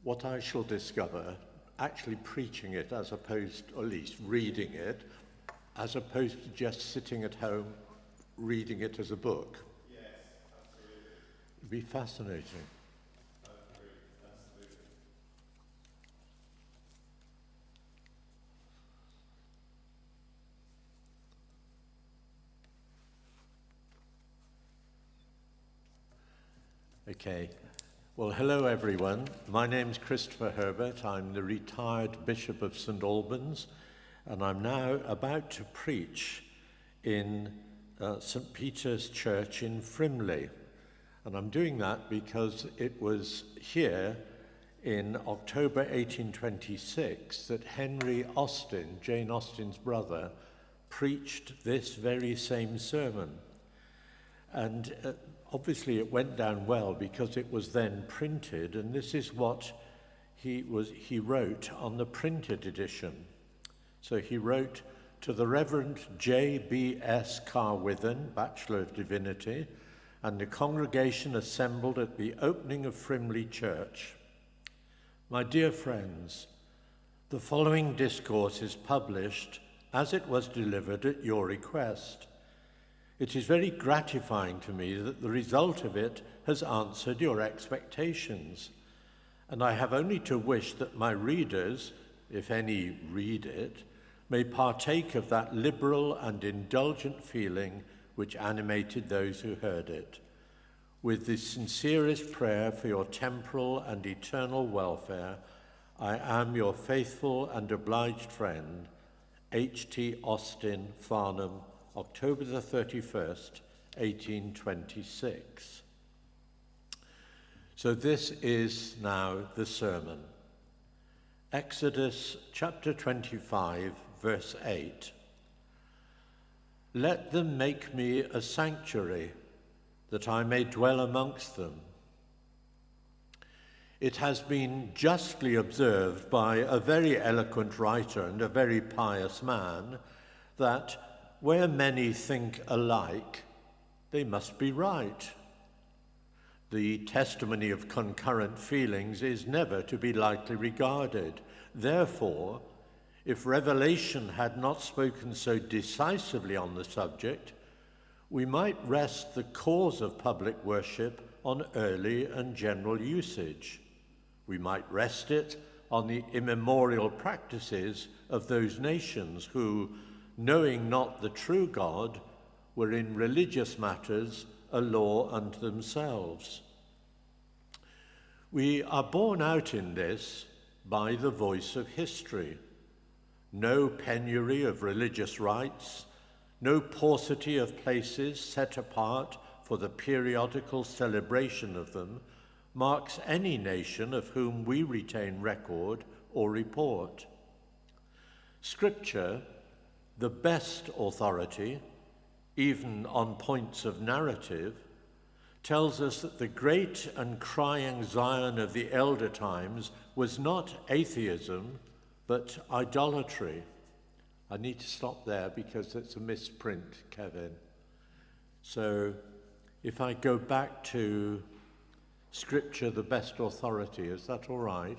what I shall discover, actually preaching it as opposed, or at least reading it, as opposed to just sitting at home reading it as a book. Yes, absolutely. It'd be fascinating. Absolutely. Okay. Well, hello everyone. My name's Christopher Herbert. I'm the retired Bishop of St. Albans, and I'm now about to preach in St. Peter's Church in Frimley. And I'm doing that because it was here in October 1826 that Henry Austin, Jane Austen's brother, preached this very same sermon. And obviously it went down well because it was then printed, and this is what he wrote on the printed edition. So he wrote, "To the Reverend J.B.S. Carwithen, Bachelor of Divinity, and the congregation assembled at the opening of Frimley Church. My dear friends, the following discourse is published as it was delivered at your request. It is very gratifying to me that the result of it has answered your expectations, and I have only to wish that my readers, if any read it, may partake of that liberal and indulgent feeling which animated those who heard it. With the sincerest prayer for your temporal and eternal welfare, I am your faithful and obliged friend, H.T. Austin, Farnham, October the 31st, 1826. So this is now the sermon. Exodus chapter 25, verse 8. Let them make me a sanctuary, that I may dwell amongst them. It has been justly observed by a very eloquent writer and a very pious man that where many think alike, they must be right. The testimony of concurrent feelings is never to be lightly regarded. Therefore, if revelation had not spoken so decisively on the subject, we might rest the cause of public worship on early and general usage. We might rest it on the immemorial practices of those nations who, knowing not the true God, were in religious matters a law unto themselves. We are borne out in this by the voice of history. No penury of religious rites, no paucity of places set apart for the periodical celebration of them marks any nation of whom we retain record or report. Scripture, the best authority, even on points of narrative, tells us that the great and crying Zion of the elder times was not atheism, but idolatry. I need to stop there because it's a misprint, Kevin. So if I go back to Scripture, the best authority, is that all right?